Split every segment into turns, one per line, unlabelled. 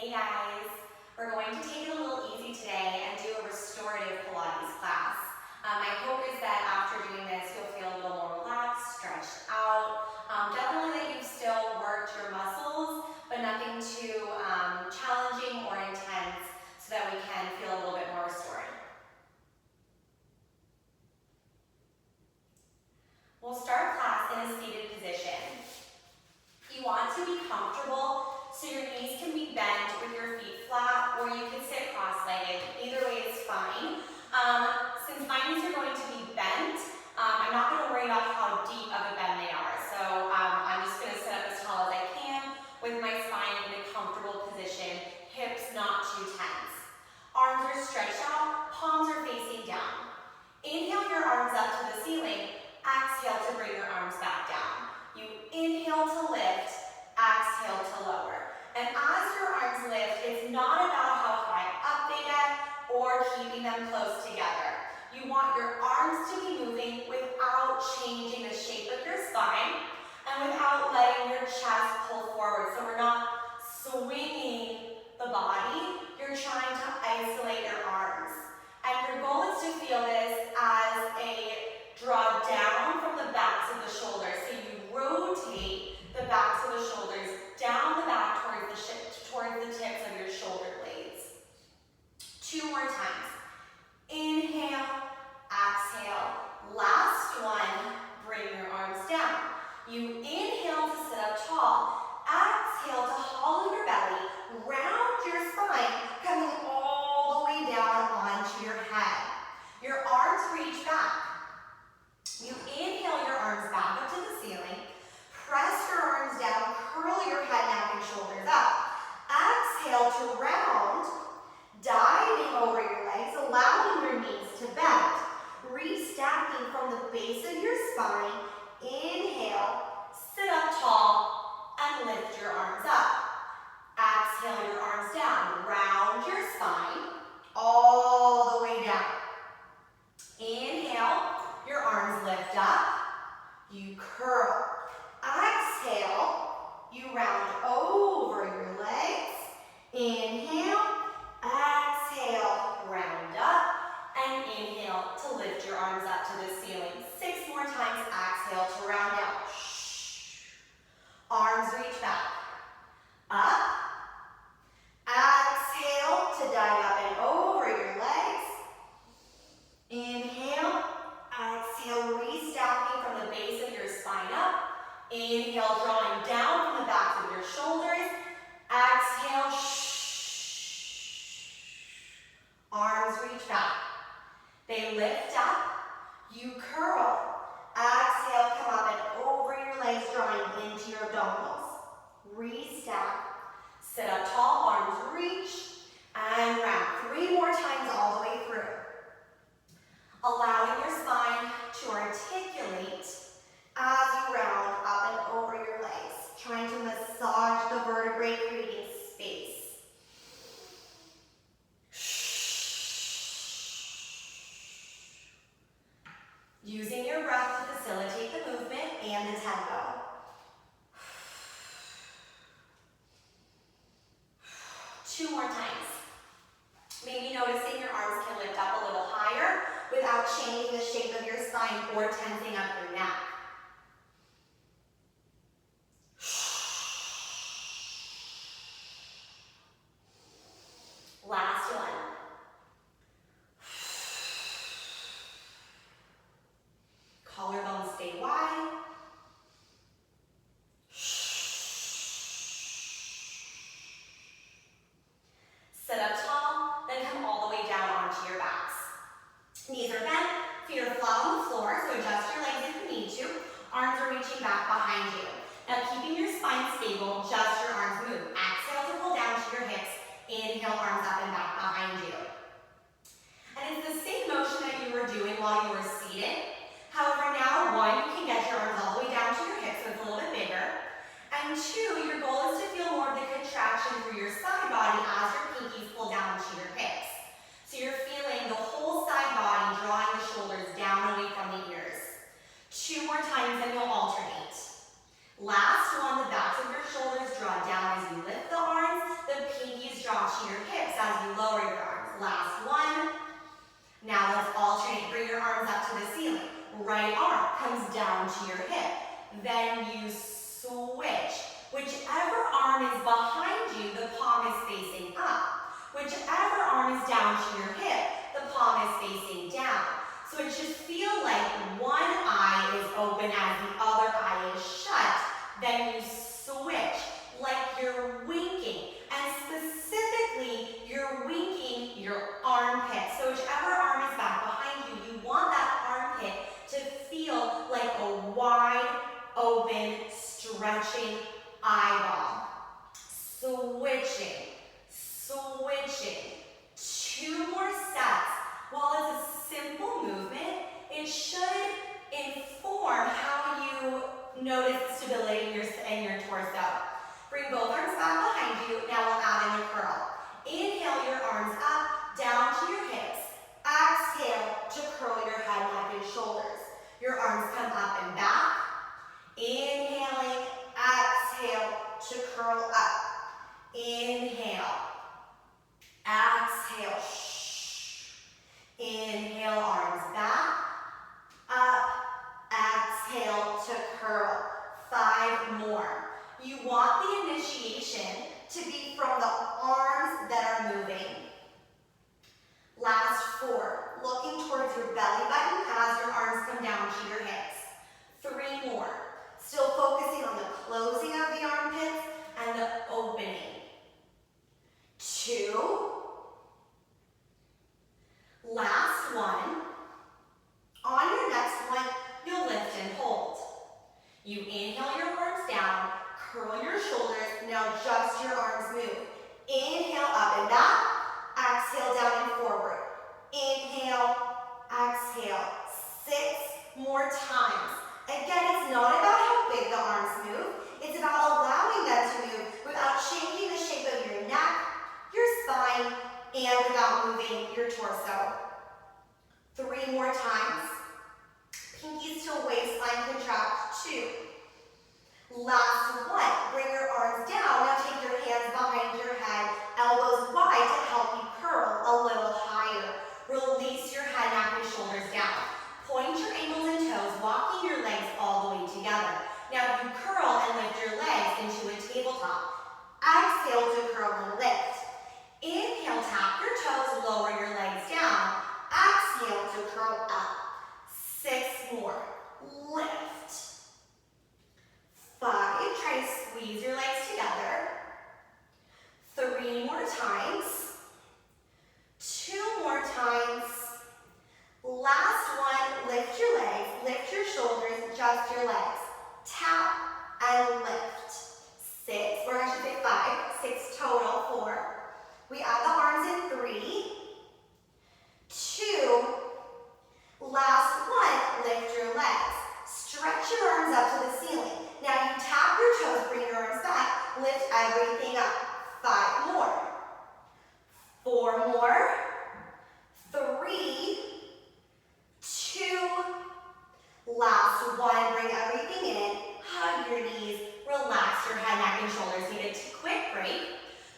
Hey guys, we're going to take it a little easy today and do a restorative Pilates class. My hope is that after doing this, you'll feel a little more relaxed, stretched out. Definitely that you've still worked your muscles, but nothing too challenging or intense so that we can feel a little bit more restored. We'll start class in a seated position. You want to be comfortable so your knees can be bent with your feet flat, or you can sit cross-legged. Either way is fine. Since my knees are going to be bent, I'm not going to worry about how deep of a bend they are. So I'm just going to sit up as tall as I can with my spine in a comfortable position, hips not too tense. Arms are stretched out, palms are facing down. Inhale your arms up to the ceiling. Exhale to bring your arms back down. You inhale to lift, exhale to lower. And as your arms lift, it's not about how high up they get or keeping them close together. You want your arms to be moving without changing the shape of your spine and without letting your chest pull forward. So we're not swinging the body, you're trying to isolate your arms. And your goal is to feel this as a draw down from the backs of the shoulders. So you rotate the backs of the shoulders down the back towards the tips of your shoulder blades. 2 more times. Inhale, exhale. Last one, bring your arms down. You inhale to sit up tall. Exhale to hollow your belly, round your spine, coming all the way down onto your head. Your arms reach back. You inhale your arms back up to the ceiling. Press your arms down, curl your head, neck, and shoulders up. Exhale to round, diving over your legs, allowing your knees to bend. Restacking from the base of your spine. Inhale, sit up tall, and lift your arms up. Exhale your arms down, round your spine, all the way down. Inhale, your arms lift up, you curl. Exhale, you round over your legs. Inhale, exhale, round up, and inhale to lift your arms up to the ceiling. 6 more times, exhale to round out. Arms reach back. Up. Exhale to dive up and over your legs. Inhale, exhale, restacking from the base of your spine up. Inhale, drawing down from the backs of your shoulders. Exhale, arms reach back. They lift up. You curl. Exhale, come up and over your legs, drawing into your abdominals. Restack. Sit up tall, arms reach, and round. 3 more times all the way through. Allowing your spine to articulate as you round up and over your legs, trying to massage the vertebrae, creating space. Using your breath to facilitate the movement and the tempo. Two more times. Maybe noticing your arms can lift up a little higher without changing the shape of your spine or tensing up your neck. Last one. Collarbones stay wide. Sit up tall, then come all the way down onto your backs. Knees are bent, feet are flat on the floor, so adjust your legs if you need to. right arm comes down to your hip. Then you switch. Whichever arm is behind you, the palm is facing up. Whichever arm is down to your hip, the palm is facing down. So it should feel like one eye is open as the other eye is shut. Then you switch like you're winking. And specifically, you're winking your armpit. So whichever arm is back behind you, you want that armpit to feel like a wide open, stretching eyeball. Switching, switching. 2 more sets. While it's a simple movement, it should inform how you notice stability in your torso. Bring both arms back behind you. Now we'll add in a curl. Inhale your arms up, down to your hips. Exhale to curl your head, neck, and shoulders. Your arms come up and back. Inhaling, exhale to curl up. Inhale, exhale, inhale, arms back, up, exhale to curl. 5 more. You want the initiation to be from the arms that are moving. Last 4. Looking towards your belly button as your arms come down to your hips. 3 more. Still focusing on the closing of the armpits and the opening. 2. Last 1. On your next one, you'll lift and hold. You inhale your arms down, curl your shoulders, now just your arms move. Inhale up and back, exhale down and forward. Inhale, exhale. 6 more times. Again, it's not about how big the arms move, it's about allowing them to move without changing the shape of your neck, your spine, and without moving your torso. 3 more times. Pinkies to waistline contract. 2. Last 1. Bring your arms down. Now take your hands behind your head, elbows wide to help you curl a little higher. Release your head, neck, and shoulders down. Point your ankles and toes, walking your legs all the way together. Now you curl and lift your legs into a tabletop. Exhale to curl and lift. Inhale, tap your toes, lower your legs down. Exhale to curl up. 6 more. Lift. 5. Try to squeeze your legs together. 3 more times. 2 more times. Last 1. Lift your legs, lift your shoulders, just your legs. Tap and lift. 6, or I should say 5. 6 total. 4. We add the arms in 3. 2. Last 1. Lift your legs. Stretch your arms up to the ceiling. Now you tap your toes, bring your arms back, lift everything up. 5 more. 4 more. 3. 2. Last 1. Bring everything in. Hug your knees. Relax your head, neck, and shoulders. Take a quick break.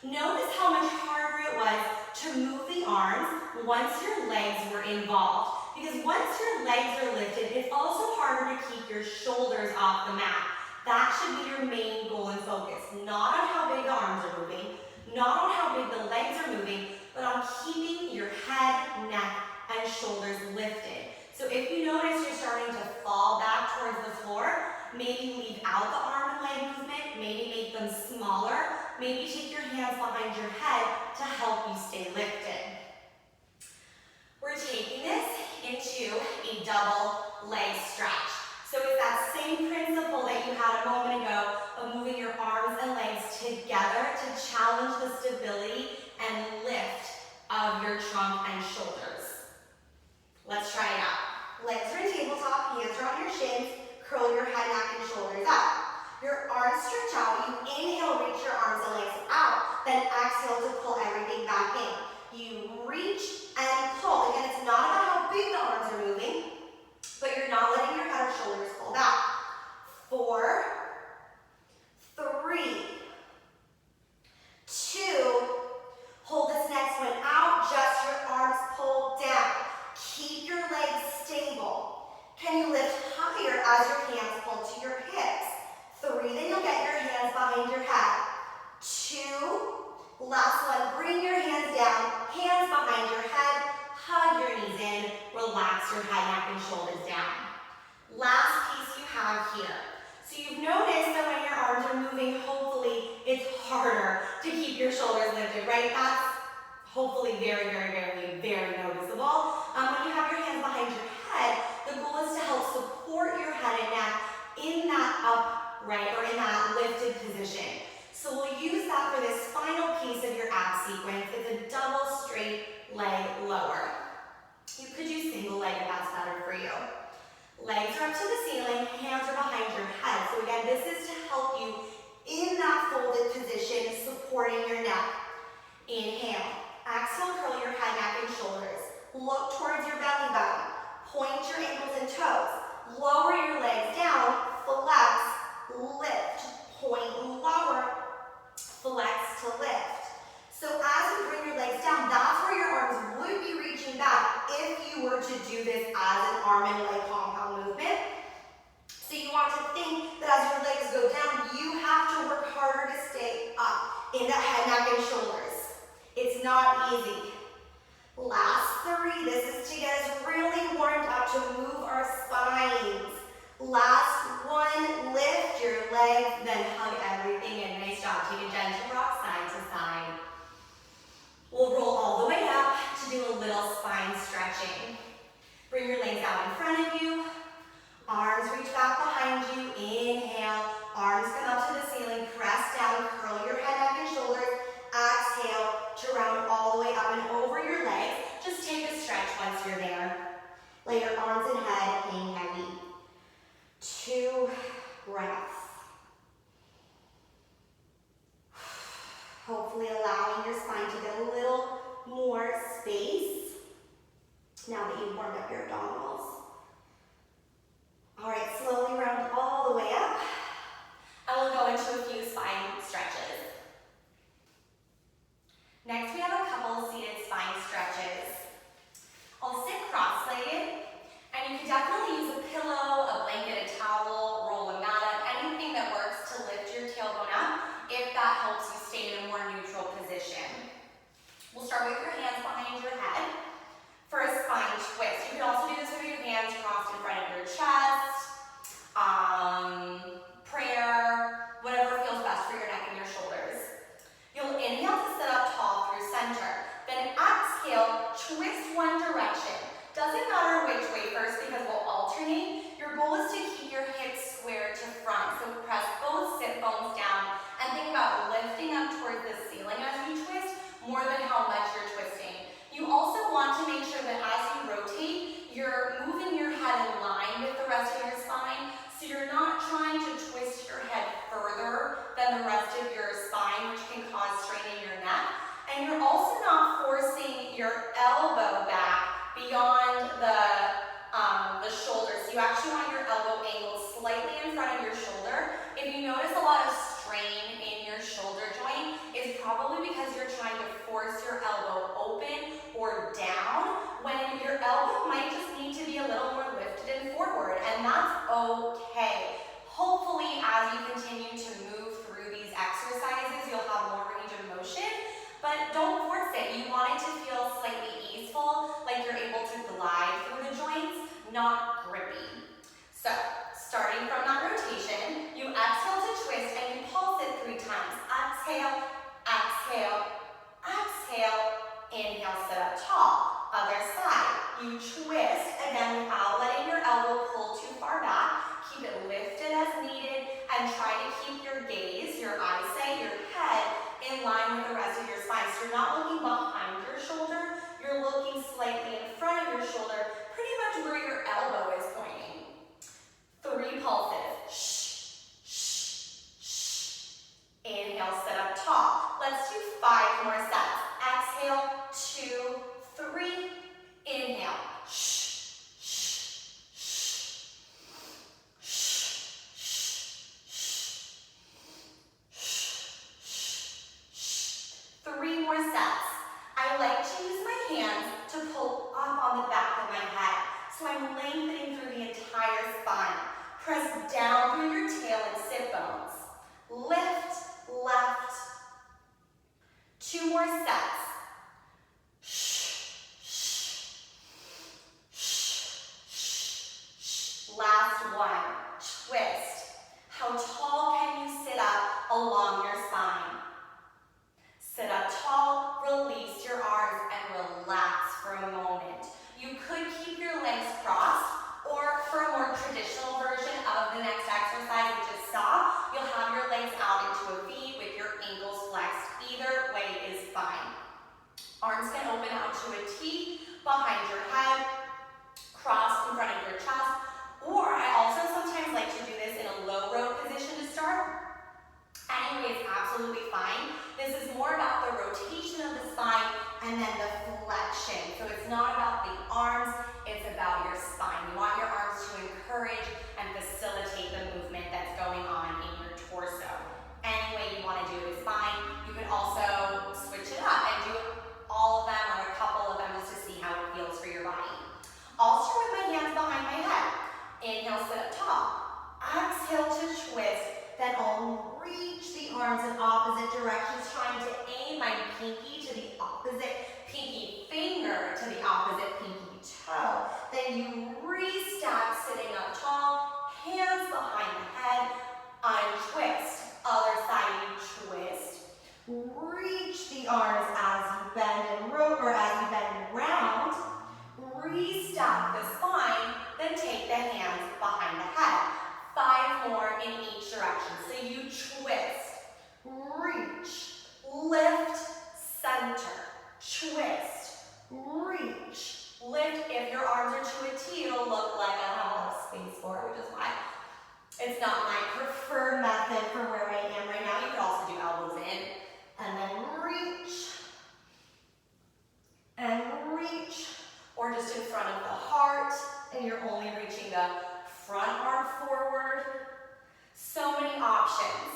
Notice how much harder it was to move the arms once your legs were involved. Because once your legs are lifted, it's also harder to keep your shoulders off the mat. That should be your main goal and focus. Not on how big the arms are moving, not on how big the legs are moving, but on keeping your head, neck, and shoulders lifted. So if you notice you're starting to fall back towards the floor, maybe leave out the arm and leg movement, maybe make them smaller, maybe take your hands behind your head to help you stay lifted. We're taking this into a double leg stretch. So it's that same principle that you had a moment ago of moving your arms and legs together to challenge the stability and lift of your trunk and shoulders. Let's try it out. Legs are in tabletop, hands are on your shins, curl your head, neck, and shoulders up. Your arms stretch out, you inhale, reach your arms and legs out, then exhale to pull everything back in. You reach and pull. Again, it's not about how big the arms are moving, but you're not letting your head or shoulders pull back. 4, 3, 2, hold this next one out, just your arms pulled down. Keep your legs stable. Can you lift 2. Last one, bring your hands down, hands behind your head, hug your knees in, relax your head, neck, and shoulders down. Last piece you have here. So you've noticed that when your arms are moving, hopefully it's harder to keep your shoulders lifted, right? That's hopefully very, very, very, very noticeable. When you have your hands behind your head, the goal is to help support your head and neck in that upright or in that lifted position. So we'll use that for this final piece of your ab sequence. It's a double straight leg lower. You could do single leg if that's better for you. Legs are up to the ceiling, hands are behind your head. So again, this is to help you in that folded position, supporting your neck. Inhale. Exhale, curl your head, neck, and shoulders. Look towards your belly button. Point your ankles and toes. Lower your legs down, flex, lift. Point lower, flex to lift. So as you bring your legs down, that's where your arms would be reaching back if you were to do this as an arm and leg compound movement. So you want to think that as your legs go down, you have to work harder to stay up in that head, neck, and shoulders. It's not easy. Last 3, this is to get us really warmed up to move our spines. Last 1, lift your legs, then hug everything in. Nice job. Take a gentle rock side to side. We'll roll all the way up to do a little spine stretching. Bring your legs out in front of you. Arms reach back behind you. Inhale. Arms come up to the ceiling. Press down. Curl your head, neck, and shoulders. Exhale to round all the way up and over your legs. Just take a stretch once you're there. Let your arms and head hang heavy. 2 breaths. Hopefully allowing your spine to get a little more space now that you've warmed up your abdominals. All right, slowly round all the way up. I will go into a few spine stretches. Next, we have a couple seated spine stretches. I'll sit cross-legged, and you can definitely use a pillow, a blanket, a towel, roll a mat up, anything that works to lift your tailbone up if that helps you stay in a more neutral position. We'll start with your hands behind your head for a spine twist. You can also do this with your hands crossed in front of your chest, prayer, whatever feels best for your neck and your shoulders. You'll inhale to sit up tall through center. Then exhale, twist one direction. Doesn't matter which way first because we'll alternate. Your goal is to keep your hips square to front. So press both sit bones down and think about lifting up towards the ceiling as you twist more than how much you're twisting. You also want to make sure that as you rotate, you're moving your head in line with the rest of your spine. So you're not trying to twist your head further than the rest of your spine, which can cause strain in your neck. And you're also not forcing your elbow back beyond the shoulder. So you actually want your elbow angled slightly in front of your shoulder. If you notice a lot of strain in your shoulder joint, it's probably because you're trying to force your elbow open or down when your elbow might just need to be a little more lifted and forward, and that's okay. Hopefully, as you continue to move through these exercises, you'll have more range of motion, but don't force it. You want it to feel slightly easeful, like you're able to glide through the joints, not grippy. So, starting from that rotation, you exhale to twist and you pulse it 3 times. Exhale, exhale, exhale, inhale, sit up tall. Other side, you twist, again without letting your elbow pull too far back. Keep it lifted as needed and try to keep your gaze, your eyesight, your head in line with the rest of your spine. So you're not looking behind your shoulder, you're looking slightly in front of your shoulder, pretty much where your elbow is pointing. 3 pulses. Shh, shh, shh. Inhale, sit up tall. Let's do 5 more sets. Exhale, 2, 3. Inhale. Shh, shh, shh. Shh, shh, shh. Shh. 3 more sets. I like to use my hands to pull up on the back of my head. So I'm lengthening through the entire spine. Press down through your tail and sit bones. Lift, left, Either way is fine. Arms can open out to a T behind your head, cross in front of your chest, or I also sometimes like to do this in a low row position to start. Anyway, it's absolutely fine. This is more about the rotation of the spine and then the flexion. So it's not about the arms, it's about your spine. You want your arms to encourage and facilitate the movement that's going on in your torso. Any way you want to do it is fine. You can also switch it up and do all of them or a couple of them just to see how it feels for your body. I'll start with my hands behind my head. Inhale, sit up tall. Exhale to twist. Then I'll reach the arms in opposite directions, trying to aim my pinky to the opposite pinky finger to the opposite pinky toe. Then you re-stack sitting up tall, hands behind the head, untwist. Other side, you twist. Reach the arms as you bend and round. Restack the spine, then take the hands behind the head. 5 more in each direction. So you twist, reach, lift, center, twist, reach, lift. If your arms are to a T, it'll look like I have a lot of space for it, which is why it's not my preferred method for where I am right now. You could also do elbows in, and then reach, and reach, or just in front of the heart, and you're only reaching the front arm forward. So many options.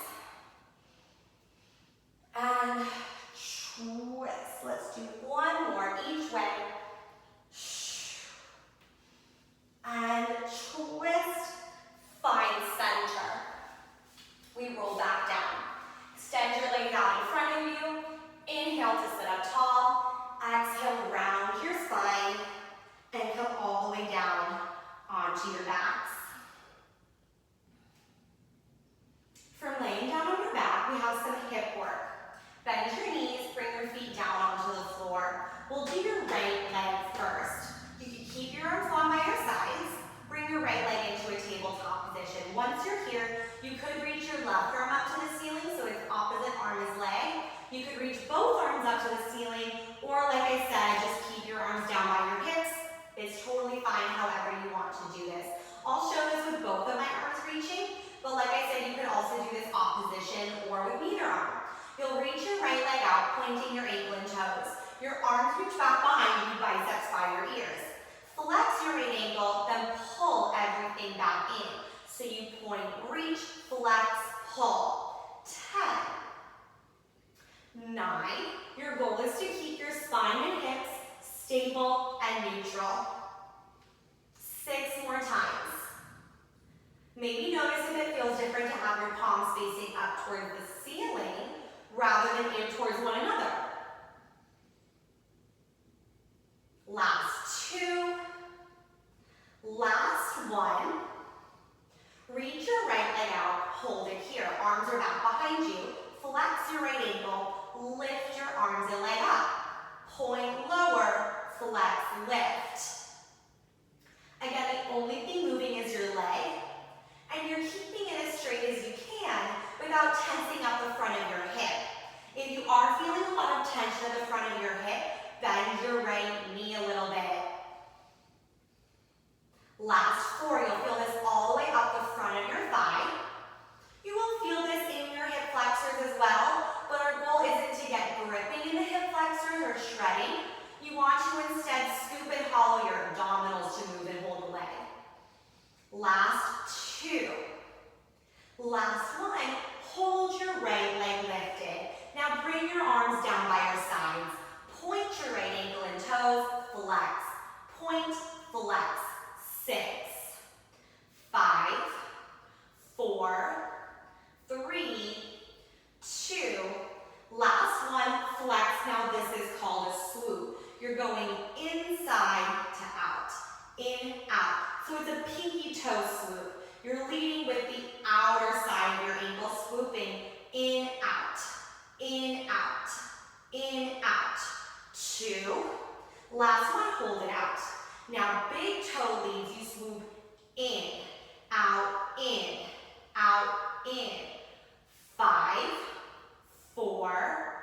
And twist. Let's do one more each way. And twist. Find center. We roll back down. Extend your legs out in front of you. Inhale to sit up tall. Exhale, round your spine and come all the way down onto your backs. From laying down on your back, we have some hip work. Bend your knees, bring your feet down onto the floor. We'll do your right leg first. You can keep your arms long by your sides. Bring your right leg into a tabletop position. Once you're here, you could reach your left arm up to the ceiling, so it's opposite arm is leg. You could reach both arms up to the ceiling, or like I said, just keep your arms down by your hips. It's totally fine however you want to do this. I'll show this with both of my arms reaching, but like I said, you could also do this opposition or with neither arm. You'll reach your right leg out, pointing your ankle and toes. Your arms reach back behind you, biceps by your ears. Flex your right ankle, then pull everything back in. So you point, reach, flex, pull. 10, 9. Your goal is to keep your spine and hips stable and neutral. 6 more times. Maybe notice if it feels different to have your palms facing up towards the ceiling rather than in towards one another. Last 2. Last 1. Reach your right leg out, hold it here. Arms are back behind you. Flex your right ankle, lift your arms and leg up. Point lower, flex, lift. Again, the only thing moving is your leg, and you're keeping it as straight as you can without tensing up the front of your hip. If you are feeling a lot of tension at the front of your hip, bend your right knee a little bit. Last 4, you'll feel this all the way up the front of your thigh. You will feel this in your hip flexors as well, but our goal isn't to get gripping in the hip flexors or shredding. You want to instead scoop and hollow your abdominals to move and hold the leg. Last 2. Last 1, hold your right leg lifted. Now bring your arms down by your sides. Point your right ankle and toes, flex. Point, flex. 6, 5, 4, 3, 2. Last 1, flex. Now this is called a swoop. You're going inside to out, in, out. So it's a pinky toe swoop. You're leading with the outer side of your ankle, swooping in, out, in, out, in, out. 2. Last 1, hold it out. Now big toe leads, you swoop in, out, in, out, in. 5, 4,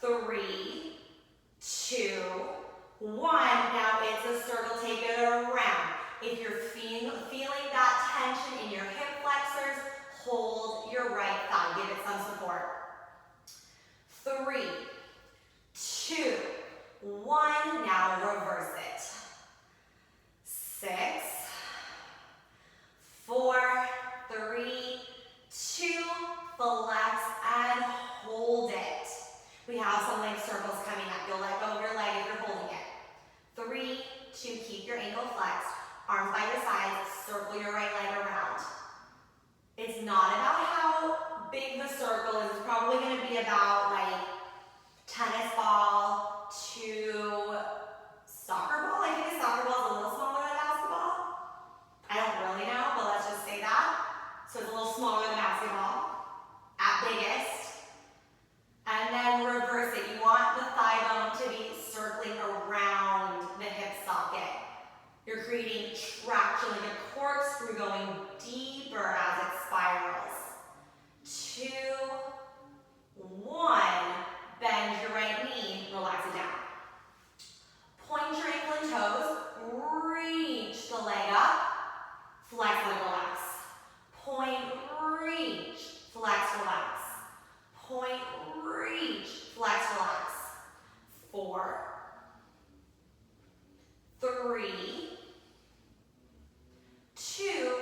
3, 2, 1. Now it's a circle, take it around. If you're feeling that tension in your hip flexors, hold your right thigh, give it some support. 3, 2, 1, now reverse it. 6, 4, 3, 2, flex and hold it. We have some leg circles coming up. You'll let go of your leg if you're holding it. 3, 2, keep your ankle flexed. Arms by your sides, circle your right leg around. It's not about how big the circle is. It's probably going to be about like tennis ball to soccer ball. I think a soccer ball is a little smaller than basketball. I don't really know, but let's just say that. So it's a little smaller than basketball at biggest. And then reverse it. You want the thigh bone to be circling around the hip socket. You're creating traction like a corkscrew going deeper as it spirals. 2, 1. Bend your right knee, relax it down. Point your ankle and toes, reach the leg up, flex and relax. Point, reach, flex, relax. Point, reach, flex, relax. 4, 3, 2.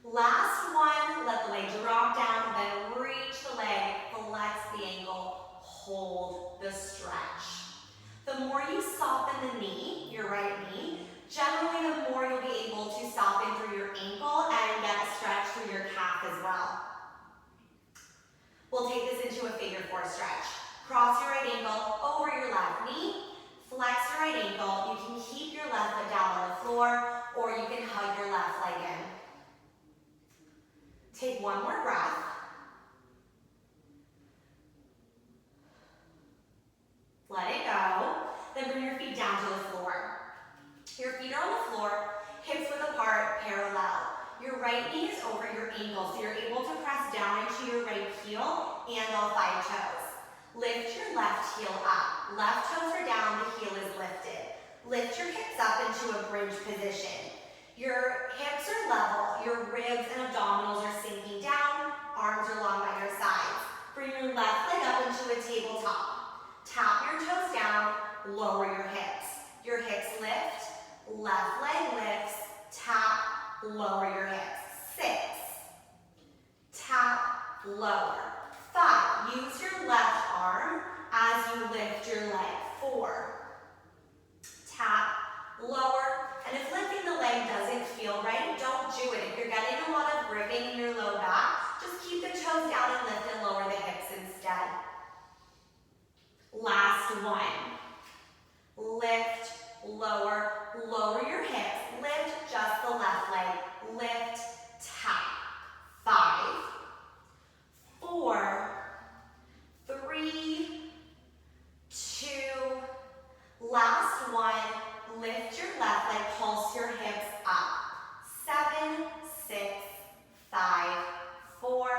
Last one, let the leg drop down, then reach the leg, flex the ankle, hold the stretch. The more you soften the knee, your right knee, generally the more you'll be able to soften through your ankle and get a stretch through your calf as well. We'll take this into a figure 4 stretch. Cross your right ankle over your left knee, flex your right ankle. You can keep your left foot down on the floor or you can hug your left leg in. Take one more breath. Let it go. Then bring your feet down to the floor. Your feet are on the floor, hips width apart, parallel. Your right knee is over your ankle, so you're able to press down into your right heel and all 5 toes. Lift your left heel up. Left toes are down, the heel is lifted. Lift your hips up into a bridge position. Your hips are level, your ribs and abdominals are sinking down, arms are long by your sides. Bring your left leg up into a tabletop. Tap your toes down, lower your hips. Your hips lift, left leg lifts, tap, lower your hips. 6, tap, lower. 5, use your left arm as you lift your leg. 4, tap, lower. And if lifting the leg doesn't feel right, don't do it. If you're getting a lot of gripping in your low back, just keep the toes down and lift and lower the hips instead. Last one. Lift, lower, lower your hips. Lift just the left leg. Lift, tap. 5, 4, 3, 2, last one. Lift your left leg, pulse your hips up. 7, 6, 5, 4,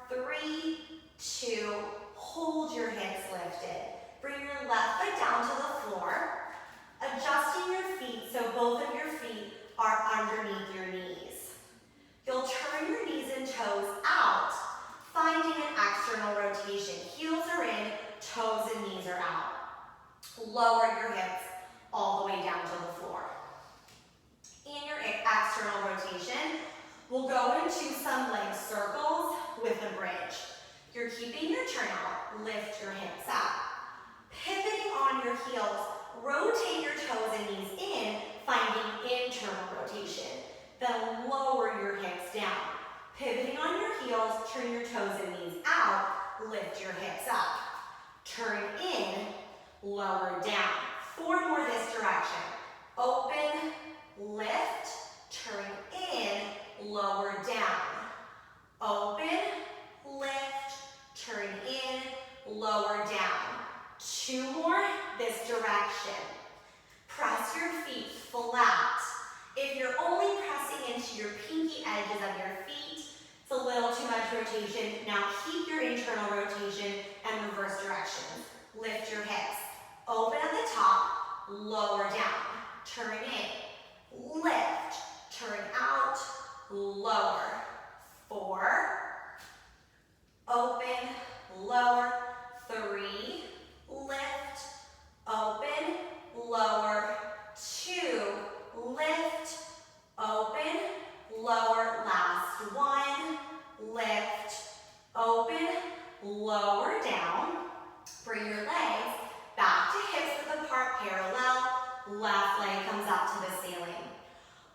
3, 2, hold your hips lifted. Bring your left foot down to the floor, adjusting your feet so both of your feet are underneath your knees. You'll turn your knees and toes out, finding an external rotation. Heels are in, toes and knees are out. Lower your hips all the way down to the floor. In your external rotation, we'll go into some leg circles with a bridge. You're keeping your turn out, lift your hips up. Pivoting on your heels, rotate your toes and knees in, finding internal rotation. Then lower your hips down. Pivoting on your heels, turn your toes and knees out, lift your hips up. Turn in, lower down. 4 more this direction. Open, lift, turn in, lower down. Open, lift, turn in, lower down. 2 more this direction. Press your feet flat. If you're only pressing into your pinky edges of your feet, It's a little too much rotation. Now keep your internal rotation and reverse directions. Lift your hips. Open at the top, lower down. Turn in, lift, turn out, lower. 4, open, lower. 3, lift, open, lower. 2, lift, open, lower. Last 1, lift, open, lower down. Bring your legs back to hips width apart, parallel. Left leg comes up to the ceiling.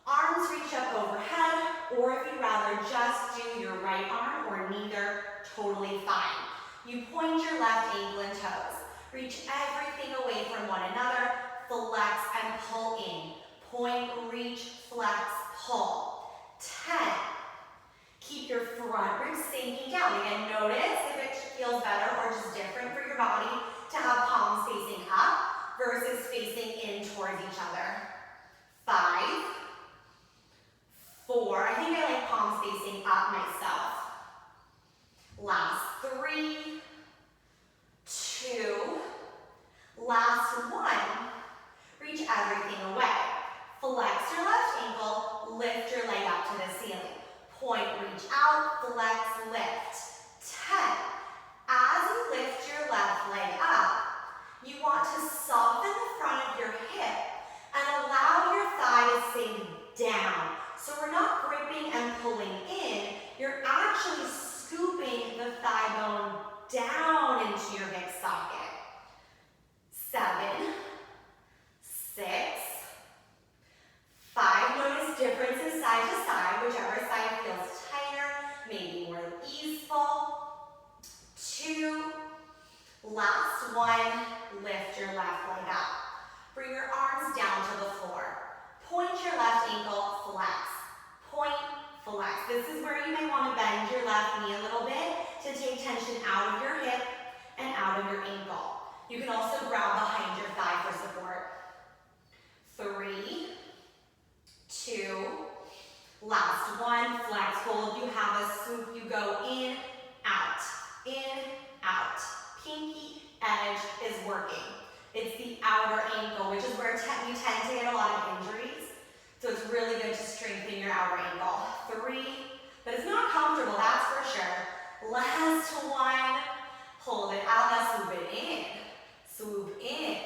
Arms reach up overhead, or if you'd rather just do your right arm or neither, totally fine. You point your left ankle and toes. Reach everything away from one another. Flex and pull in. Point, reach, flex, pull. 10. Keep your front ribs sinking down. Again, notice if it feels better or just different for your body to have palms facing up versus facing in towards each other. 5, 4. I think I like palms facing up myself. Last 3, 2. Last 1. Reach everything away. Flex your left ankle, lift your leg up to the ceiling. Point, reach out, flex, lift. 10. As you lift your left leg up, you want to soften the front of your hip and allow your thigh to sink down. So we're not gripping and pulling in, you're actually scooping the thigh bone down into your hip socket. 7, 6, 5. Notice differences side to side, whichever side feels tighter, maybe more easeful. 2, last 1, lift your left leg up. Bring your arms down to the floor. Point your left ankle, flex. Point, flex. This is where you may want to bend your left knee a little bit to take tension out of your hip and out of your ankle. You can also grab behind your thigh for support. 3, 2, last 1, flex, hold. You have a swoop, you go in, out, pinky edge is working. It's the outer ankle, which is where you tend to get a lot of injuries. So it's really good to strengthen your outer ankle. 3, but it's not comfortable, that's for sure. Last 1, hold it out, now swoop it in. Swoop in.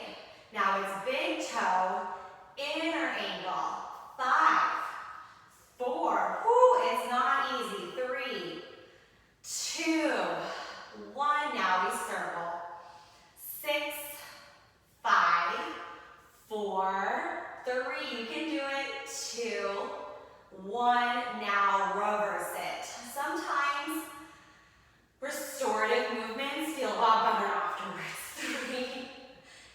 Now it's big toe, inner ankle. 5, 4, whoo, it's not easy. 3, 2, 1, now we circle. 6, 5, 4, 3, you can do it. 2, 1, now reverse it. Sometimes restorative movements feel a lot better afterwards. 3,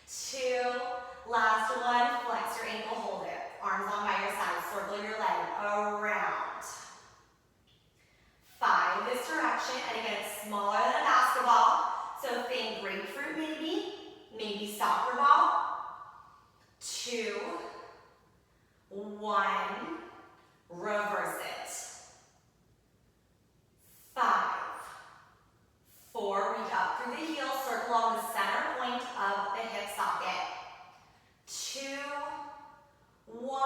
2, last 1, flex your ankle, hold it. Arms on by your side, circle your leg around. 5, this direction, and again, it's smaller than a basketball, so think grapefruit maybe soccer ball. 2, 1, reverse it. 5, 4, reach up through the heels, circle on the center point of the hip socket. 2, 1,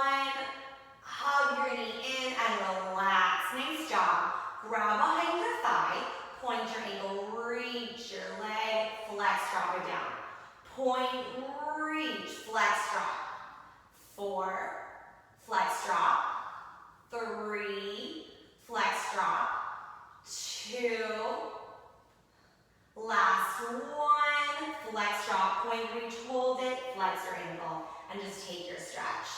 hug your knee in and relax. Nice job. Grab behind your thigh, point your ankle, reach your leg, flex, drop it down. Point, reach, flex, drop. 4, flex, drop. 3, flex, drop. 2, last 1, flex, drop, point, reach, hold it, flex your ankle, and just take your stretch.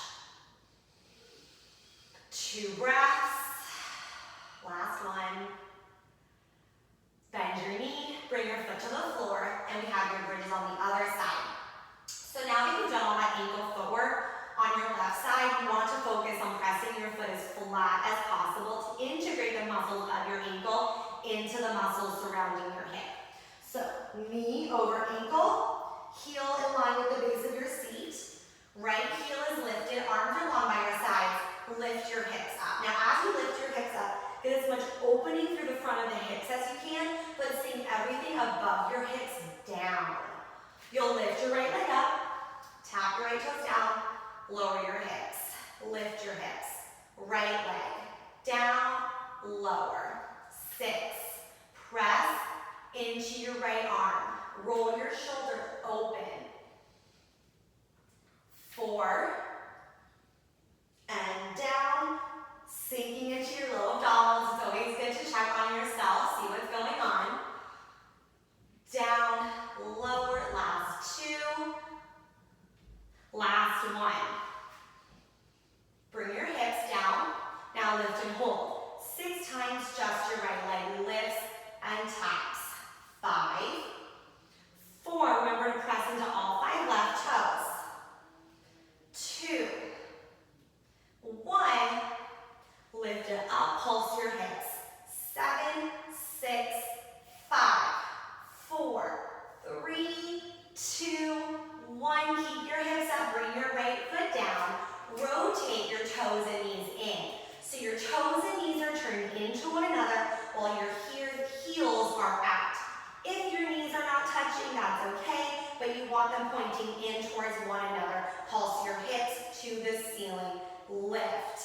2 breaths. Last 1. Bend your knee, bring your foot to the floor, and we have your bridges on the other side. So now that you've done all that ankle footwork on your left side, you want to focus on pressing your foot as flat as possible to integrate the muscles of your ankle into the muscles surrounding your hip. So knee over ankle, heel in line with the base of your seat. Right heel is lifted, arms are long by your sides. Lift your hips up. Now as you lift your hips up, get as much opening through front of the hips as you can, but sink everything above your hips down. You'll lift your right leg up, tap your right toes down, lower your hips, lift your hips, right leg, down, lower, 6, press into your right arm, roll your shoulder open, 4, and down, sinking into your little abdominals. It's always good to check on yourself, see what's going on. Down, lower, last 2, last 1. Bring your hips down, now lift and hold. 6 times, just your right leg lifts and taps. 5, 4, remember to press into all 5 left toes. 2, 1, lift it up, pulse your hips. 7, 6, 5, 4, 3, 2, 1. Keep your hips up, bring your right foot down. Rotate your toes and knees in. So your toes and knees are turned into one another while your heels are out. If your knees are not touching, that's okay, but you want them pointing in towards one another. Pulse your hips to the ceiling. Lift.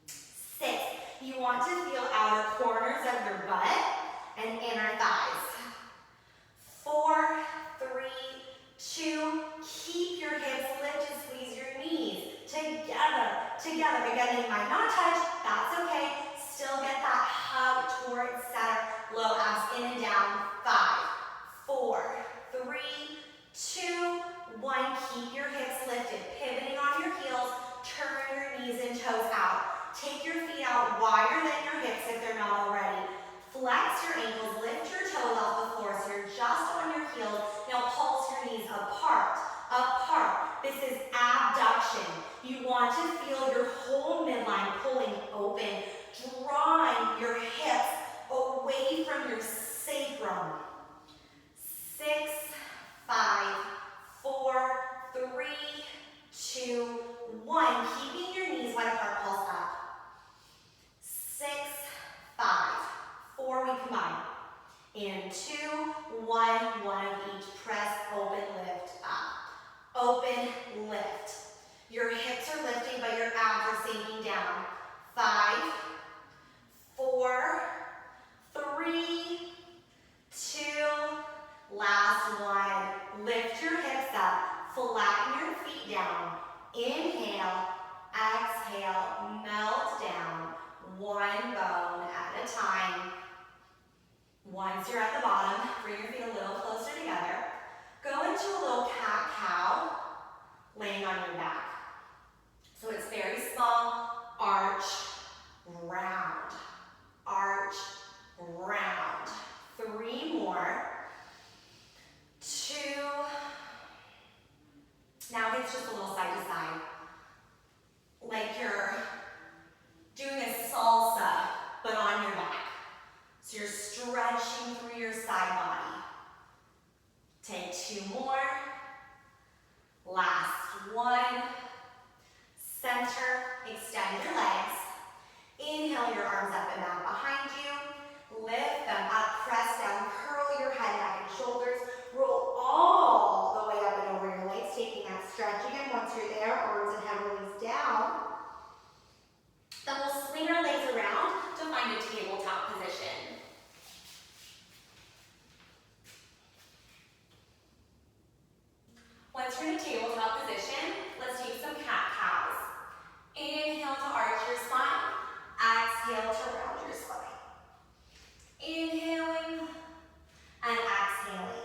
6. You want to feel outer corners of your butt and inner thighs. 4, 3, 2. Keep your hips lifted, squeeze your knees together. Again, they might not touch, that's okay. Still get that hug towards center. Low abs in and down. 5, 4, 3, 2, 1. Keep your hips lifted, pivoting on your heels. Turn your knees and toes out. Take your feet out wider than your hips if they're not already. Flex your ankles, lift your toes off the floor so you're just on your heels. Now pulse your knees apart, apart. This is abduction. You want to feel your whole midline pulling open, drawing your hips away from your sacrum. 6, 5, 4, 3, 2, 1. Keeping your knees wide apart, pulse up. 6, 5, 4, we combine. And 2, 1, 1 of each. Press, open, lift, up. Open, lift. Your hips are lifting, but your abs are sinking down. 5, 4, 3, 2, last 1. Lift your hips up, flatten your feet down. Inhale, exhale, melt down. 1 bone at a time. Once you're at the bottom, bring your feet a little closer together. Go into a little cat-cow, laying on your back. So it's very small, arch, round, arch, round. 3 more. 2. Now it's just a little side to side. Like you're doing a salsa, but on your back. So you're stretching through your side body. Take 2 more. Last 1. Center, extend your legs. Inhale your arms up and back behind you. Lift them up, press down, curl your head, neck, and shoulders. Roll all the way up and over your legs, taking that stretch again. Once you're there, arms and head release down. Then we'll swing our legs around to find a tabletop position. Once you're in a tabletop position, let's take some cat-cows. Inhale to arch your spine. Exhale to round your spine. Inhaling and exhaling.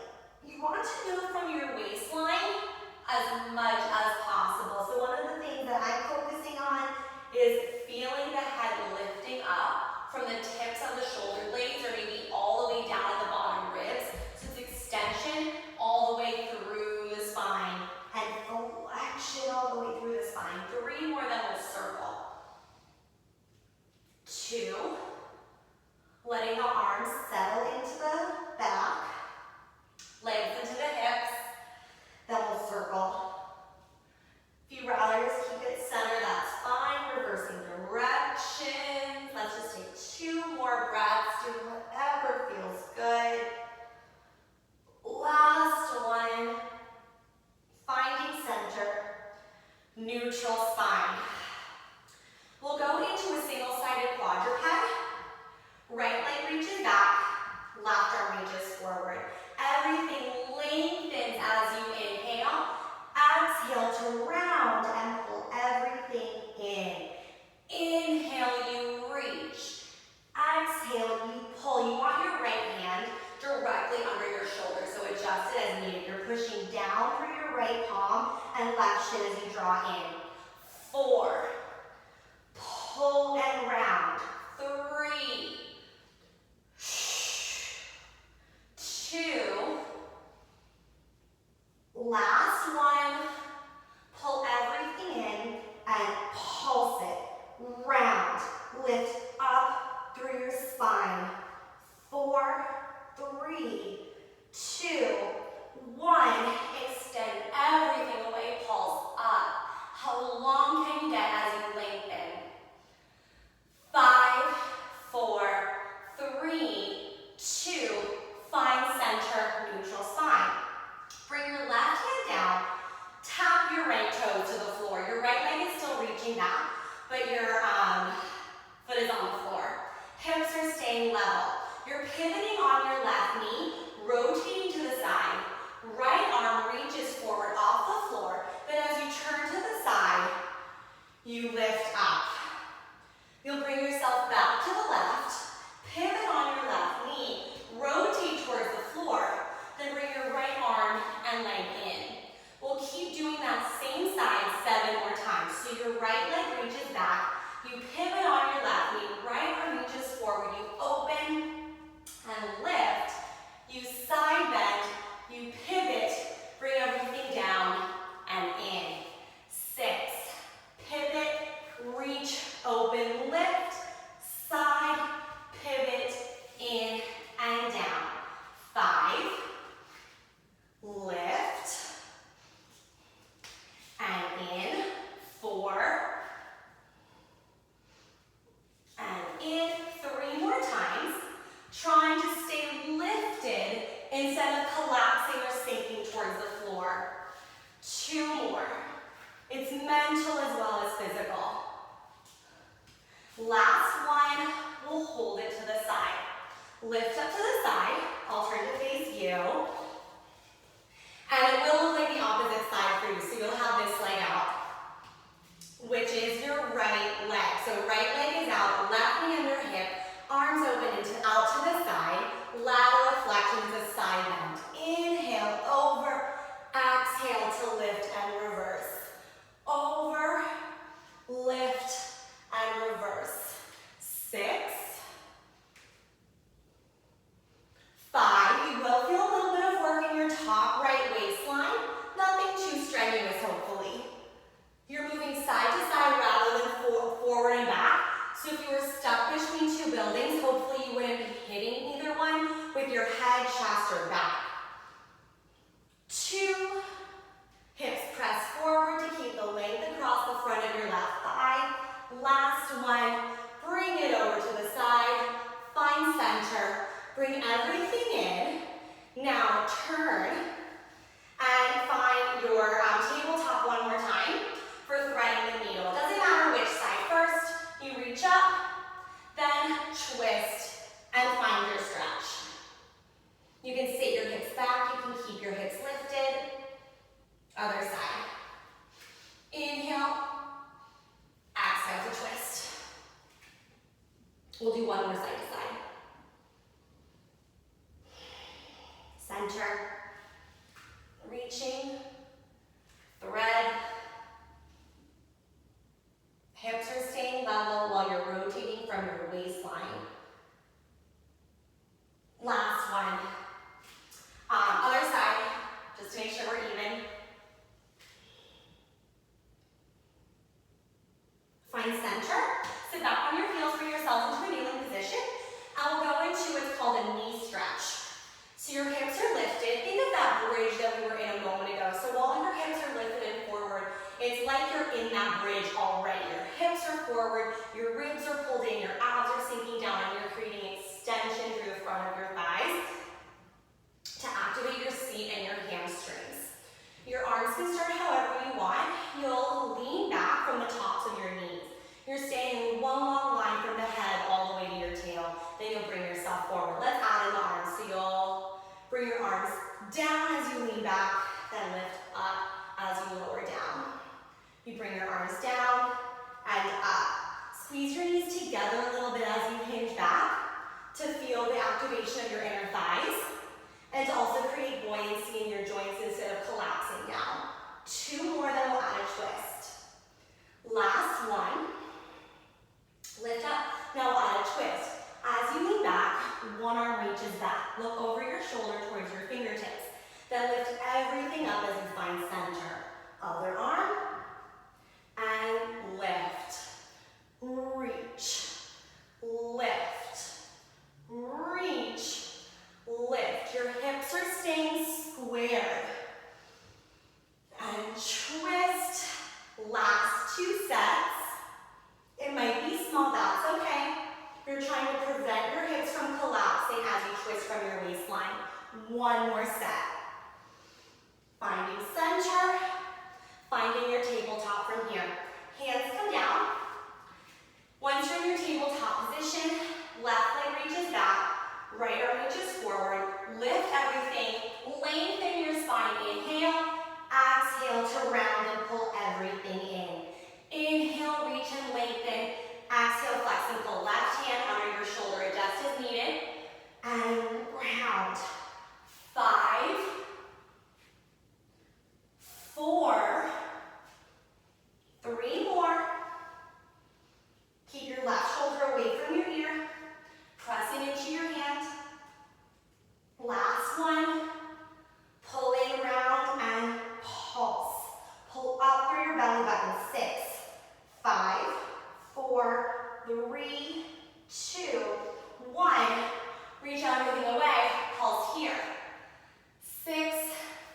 You want to move from your waistline as much as possible. So one of the things that I'm focusing on is feeling the head lifting up from the tips of the shoulder blades or maybe all the way down at the bottom ribs. So it's extension all the way through the spine and flexion all the way through the spine. 3 more, then we'll circle. 2. Letting the arms settle into the back. Legs into the hips. Then we'll circle. pushing down through your right palm and left shin as you draw in. 4, pull and round. 3, 2, last one, pull everything in and pulse it, round, lift up through your spine. 4, 3, 2, 1, extend everything away, pulse up. How long can you get as you lengthen? 5, 4, 3, 2, find center, neutral spine. Bring your left hand down, tap your right toe to the floor. Your right leg is still reaching back, but your foot is on the floor. Hips are staying level. You're pivoting on your left knee, rotating to the side. Right arm reaches forward off the floor, but as you turn to the side, you lift up. You'll bring yourself back to the left, pivot on your left knee, rotate towards the floor, then bring your right arm and leg in. We'll keep doing that same side 7 more times. So your right leg reaches back, you pivot on your left knee, right arm reaches forward, you open and lift, you side bend, you pivot, bring everything down and in. 6, pivot, reach, open, lift, side, pivot, in and down. 5, lift, and in. 4, and in. 3 more times. Trying to stay lifted instead of collapsing or sinking towards the floor. 2 more. It's mental as well as physical. Last one, we'll hold it to the side. Lift up to the side, I'll turn to face you. And it will look like the opposite side for you, so you'll have this leg out, which is your right leg. So right leg is out, left knee under hip, arms open out to the side, lateral flexion is a side bend. Inhale, over, exhale to lift and reverse. Over, lift, and reverse. 6, 5, you will feel a little bit of work in your top right waistline. Nothing too strenuous, hopefully. You're moving side to side rather than forward and back. So if you were stuck between 2 buildings, hopefully you wouldn't be hitting either one with your head, chest, or back. 2, hips press forward to keep the length across the front of your left thigh. Last one, bring it over to the side, find center, bring everything in. Now turn and find your tabletop one more time for threading the needle. It doesn't matter which side first. You reach up, then twist and find your stretch. You can sit your hips back, you can keep your hips lifted. Other side. Inhale, exhale to twist. We'll do one more side to side. Center, reaching, thread. Hips are staying level while you're rotating from your waistline. Last one. Other side, just to make sure we're even. Find center. Sit back on your heels, bring yourself into a kneeling position. And we'll go into what's called a knee stretch. So your hips are lifted. Think of that bridge that we were in a moment ago. So while your hips are lifted and forward, it's like you're in that bridge already. Your hips are forward, your ribs are pulled in, your abs are sinking down, and you're creating extension through the front of your thighs to activate your seat and your hamstrings. Your arms can start however you want. You'll lean back from the tops of your knees. You're staying in one long line from the head all the way to your tail. Then you'll bring yourself forward. Let's add in the arms. So you'll bring your arms down as you lean back, then lift up as you lower down. You bring your arms down and up. Squeeze your knees together a little bit as you hinge back to feel the activation of your inner thighs and to also create buoyancy in your joints instead everything up as you find center. Other arm, and lift. Reach, lift, reach, lift. Your hips are staying squared. And twist. Last 2 sets. It might be small, that's okay. You're trying to prevent your hips from collapsing as you twist from your waistline. 1 more set. Finding center, finding your tabletop from here. Hands come down. Once you're in your tabletop position, left leg reaches back, right arm reaches forward. Lift everything, lengthen your spine. Inhale, exhale to round and pull everything in. Inhale, reach and lengthen. Exhale, flex and pull. Left hand under your shoulder, adjust as needed. And round. 5, 4, 3 more. Keep your left shoulder away from your ear. Pressing into your hand. Last one. Pulling around and pulse. Pull up through your belly button. 6, 5, 4, 3, 2, 1. Reach everything away. Pulse here. 6,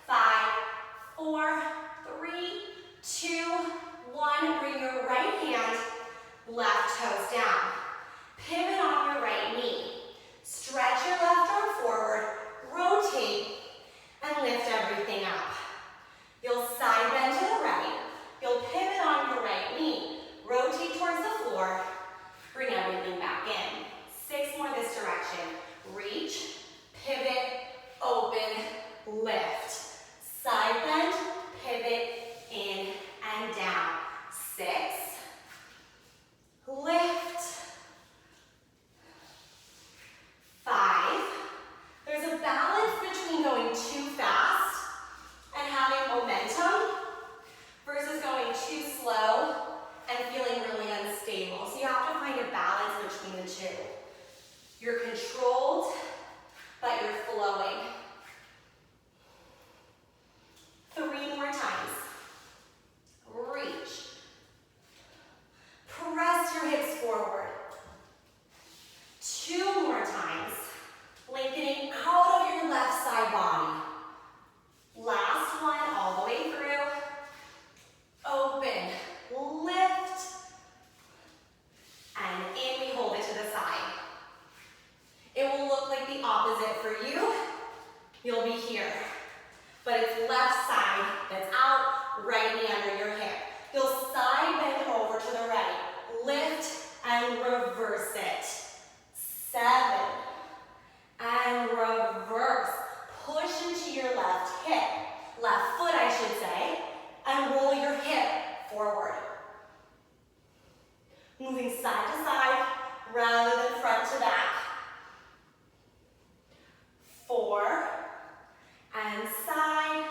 5, 4, 3, 2, 1. Bring your right hand, left toes down. Pivot on your right knee. Stretch your left arm forward. Rotate and lift everything up. You'll side bend to the right. You'll pivot on your right knee. Rotate towards the floor. Bring everything back in. 6 more this direction. Reach, pivot, open, lift. Side bend, pivot, in and down. 6, lift. 5. There's a balance between going too fast and having momentum versus going too slow and feeling really unstable. So you have to find a balance between the two. You're controlled, but you're flowing. 3 more times. Reach. Press your hips forward. 2 more times. Lengthening out of your left side body. Last one, all the way through. Open, lift, and in we hold it to the side. It will look like the opposite for you. You'll be here. But it's left side that's out, right knee under your hip. You'll side bend over to the right. Lift and reverse it. 7. And reverse. Push into your left hip. Left foot, I should say. And roll your hip forward. Moving side to side rather than front to back. 4. And side.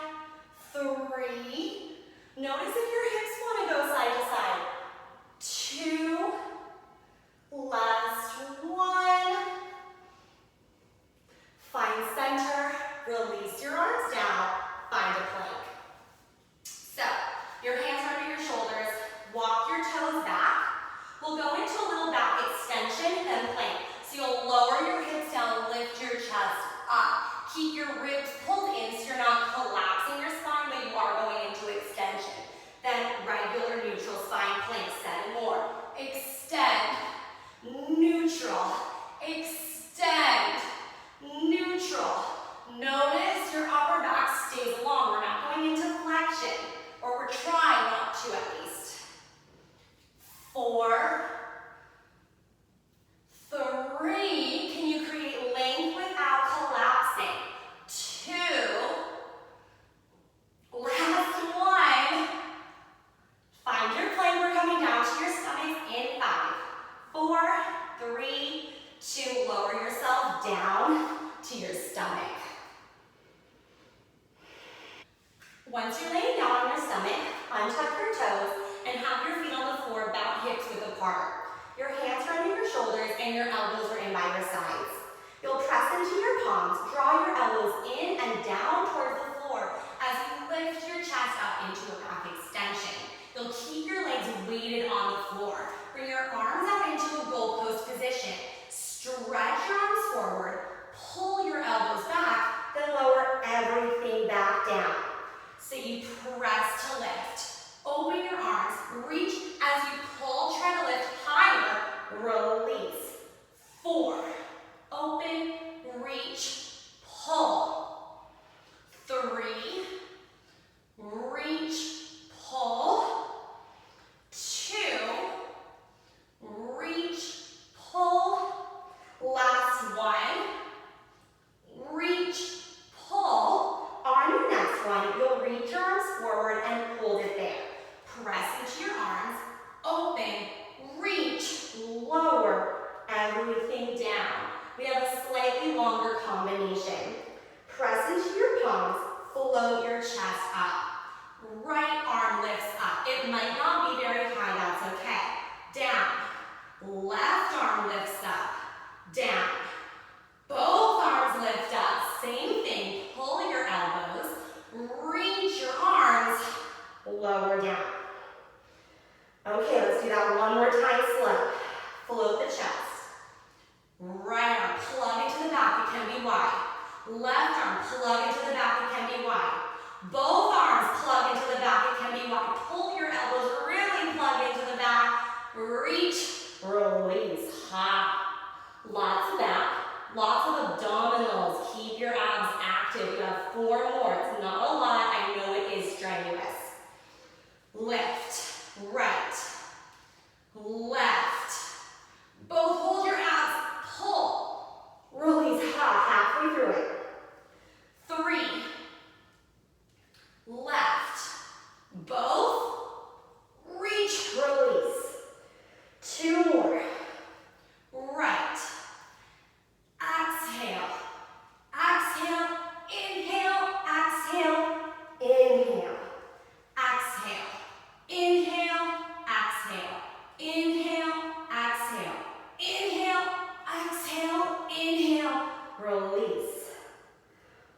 3. Notice if your hips want to go side to side. 2. Last 1. Find center. Release your arms down. Find a plank. So, your hands are under your shoulders. Walk your toes back. We'll go into a little back extension and plank. So you'll lower your hips down, lift your chest up. Keep your ribs pulled in so you're not collapsing your spine, but you are going into extension. Then regular neutral spine plank, 7 more. Extend, neutral, extend, neutral. Notice your upper back stays long. We're not going into flexion, or we're trying not to at least. 4, 3, can you create length without collapsing? 2, last 1. Find your plank, we're coming down to your stomach in 5, 4, 3, 2, lower yourself down to your stomach. Once you're laying down on your stomach, untuck your toes and have your feet on the floor, about hips width apart. Your hands are under your shoulders and your elbows are in by your sides. You'll press into your palms, draw your elbows in and down towards the floor as you So you press to lift. Open your arms, reach as you pull, try to lift higher, release. 4, open, reach, pull. 3, reach, pull. 2, reach, pull. Last one, reach, pull. On your next one, you'll reach your arms forward and hold it there. Press into your arms, open, reach, lower, everything down. We have a slightly longer combination. Press into your palms, float your chest up. Right arm lifts up. It might not be very high, that's okay. Down. Left arm lifts up. Down. Both arms lift up. Same thing. Pull your elbows. Reach your arms. Lower down. Okay, let's do that one more time slow. Float the chest. Right arm, plug into the back, it can be wide. Left arm, plug into the back, it can be wide. Both arms plug into the back, it can be wide. Pull your elbows, really plug into the back. Reach, release, high. Lots of back, lots of abdominals. Keep your abs active. You have 4 more. It's not a lot. I know it is strenuous. Lift, right, left. Both hold your abs, pull. Release, halfway through it. 3, left. Both, reach, release. 2 more. Right. Exhale. Exhale. Inhale. Exhale. Inhale. Exhale. Inhale. Exhale. Inhale. Exhale. Inhale. Exhale. Inhale. Release.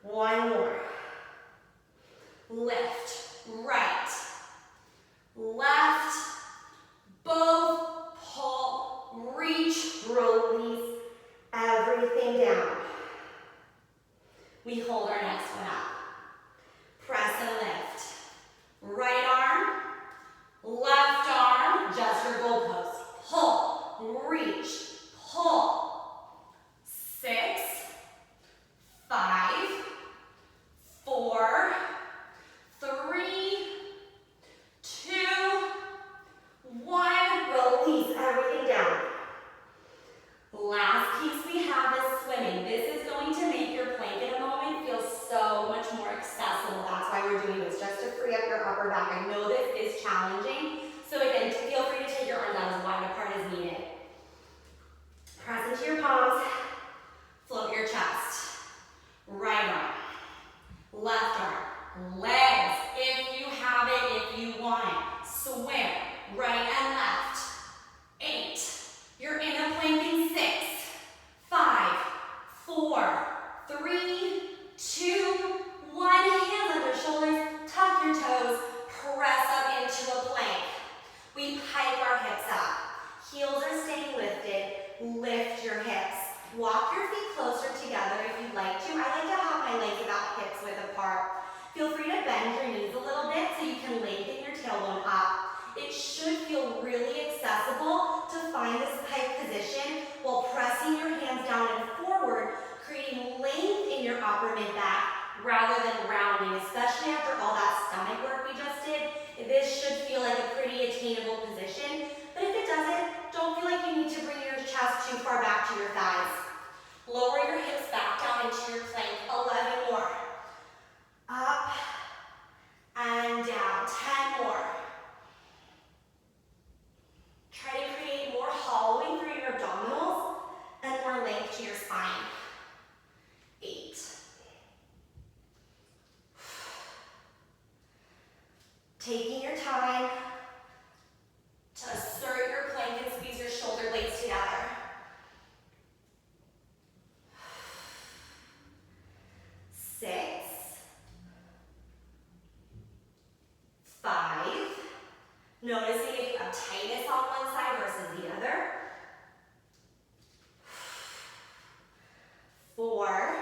1 more. Lift. Right. Left. Both. Pull, reach, release, everything down. We hold our next one up. Press and lift. Right arm, left arm, just your goalpost. Pull, reach, pull. 6, 5, 4, 3, 2, 1. Release everything down. Last piece we have is swimming. This is going to make your plank in a moment feel so much more accessible. That's why we're doing this, just to free up your upper back. I know this is challenging, so again, feel free to take your arms out as wide apart as needed. Press into your palms, float your chest. Right arm, left arm, legs, if you have it, if you want it. Swim, right and left. 8, you're in a plank in 6, 5, 4, 3, 2, 1. Hands under shoulders, tuck your toes, press up into a plank. We pike our hips up. Heels are staying lifted. Lift your hips. Walk your feet closer together if you'd like to. I like to have my legs about hips width apart. Feel free to bend your knees a little bit so you can lengthen your tailbone up. It should feel really accessible to find this pike position while pressing your hands down and forward, creating length in your upper mid-back rather than rounding, especially after all that stomach work we just did. This should feel like a pretty attainable position, but if it doesn't, don't feel like you need to bring your chest too far back to your thighs. Lower your hips back down into your plank. 11 more. Up and down. 10 more. Try to create more hollowing through your abdominals and more length to your spine. 8. Taking your time to assert your plank and squeeze your shoulder blades together. 6, 5. Noticing if you have tightness on one side versus the other. 4,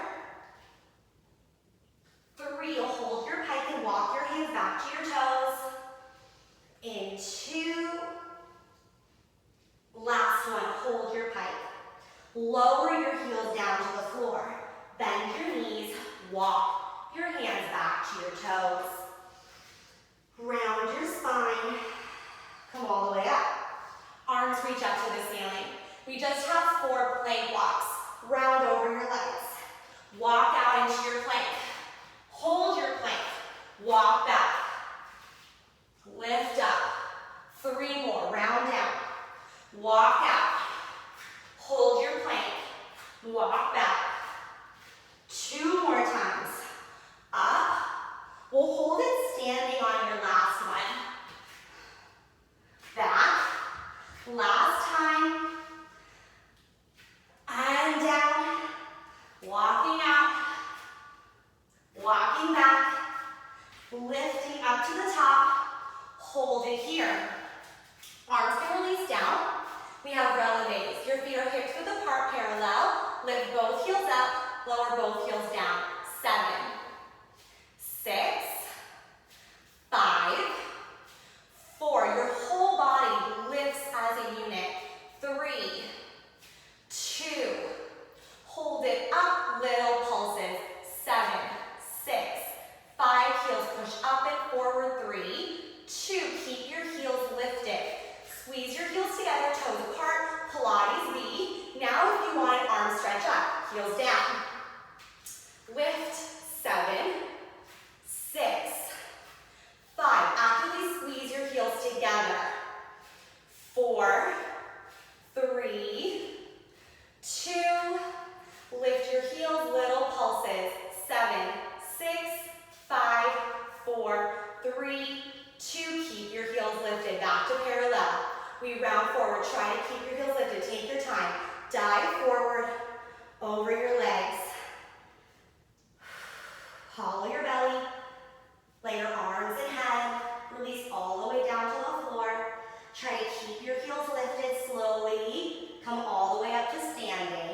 3. You'll hold your pike and walk your hands back to your toes. In 2. Last one, hold your pike. Lower your heels down to the floor. Bend your knees, walk your hands back to your toes. Round your spine, come all the way up. Arms reach up to the ceiling. We just have 4 plank walks. Round over your legs. Walk out into your plank. Hold your plank. Walk back. Lift up. 3 more, round down. Walk out. Hold your plank. Walk back. 2 more times. Up. We'll hold it standing on your last one. Back. Last time. And down. Walking out. Walking back. Lifting up to the top. Hold it here. Arms can release down. We have releves. Your feet are hips width apart, parallel. Lift both heels up. Lower both heels down. 7, 6, 5, 4. Your whole body lifts as a unit. 3, 2. Hold it up, little pulses. 7, 6, 5. Heels push up and forward. 3, 2. Keep your heels lifted. Squeeze your heels together, toes apart. Pilates V. Now if you want, arms stretch up, heels down. Lift. 7, 6, 5. Actively squeeze your heels together. 4, 3, 2. Lift your heels, little pulses. 7, 6, 5, 4, 3, 2. Keep your heels lifted. Back to parallel. We round forward. Try to keep your heels lifted. Take your time. Dive forward over your legs. Hollow your belly. Lay your arms and head. Release all the way down to the floor. Try to keep your heels lifted slowly. Come all the way up to standing.